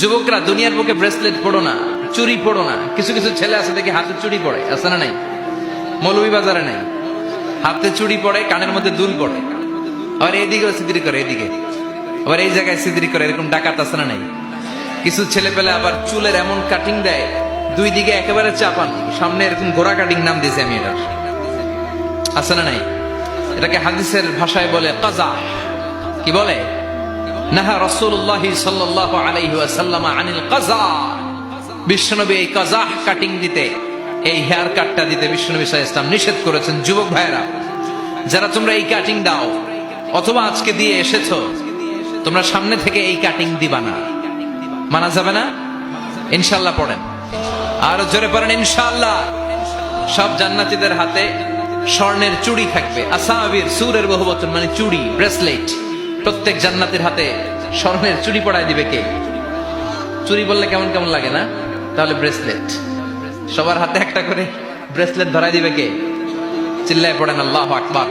যুবকরা দুনিয়ার বুকে ব্রেসলেট পড়ো না, চুরি পড়ো না। কিছু কিছু ছেলে আছে দেখি হাতে চুরি পড়ে, আছে না নাই? মৌলভীবাজারে নাই, হাতে চুরি পড়ে, কানের মধ্যে দুল পড়ে, আবার এইদিকে সিদ্রি করে, এদিকে আবার এই জায়গায় সিদ্রি করে, এরকম ডাকাত আছে না নাই? কিছু ছেলে পেলে আবার চুলের এমন কাটিং দেয়, দুই দিকে একেবারে চাপান, সামনে এরকম গোড়া কাটিং, নাম দিয়েছে আমি এটার, আছে না নাই? এটাকে হাদিসের ভাষায় বলে কাজা। কি বলে? নাহা রাসূলুল্লাহ সাল্লাল্লাহু আলাইহি ওয়াসাল্লাম আনিল কাজা। বিশ্বনবী এই কাজা কাটিং দিতে, এই হেয়ার কাটটা দিতে বিশ্বনবী সাল্লাল্লাহু আলাইহি ওয়াসাল্লাম নিষেধ করেছেন। যুবক ভাইরা, যারা তোমরা এই কাটিং দাও অথবা আজকে দিয়ে এসেছো, তোমরা সামনে থেকে এই কাটিং দিবা না, মানা যাবে না। ইনশাআল্লাহ পড়েন, আর জোরে পড়েন ইনশাআল্লাহ। সব জান্নাতীদের হাতে স্বর্ণের চুড়ি থাকবে। আসাবির, সুরের বহুবচন মানে চুড়ি, ব্রেসলেট। প্রত্যেক জান্নাতের হাতে স্বর্ণের চুড়ি পড়ায় দিবে কে? চুড়ি বললে কেমন কেমন লাগে না? তাহলে ব্রেসলেট, সবার হাতে একটা করে ব্রেসলেট ধরায় দিবে কে? চিল্লায় পড়েন আল্লাহু আকবার।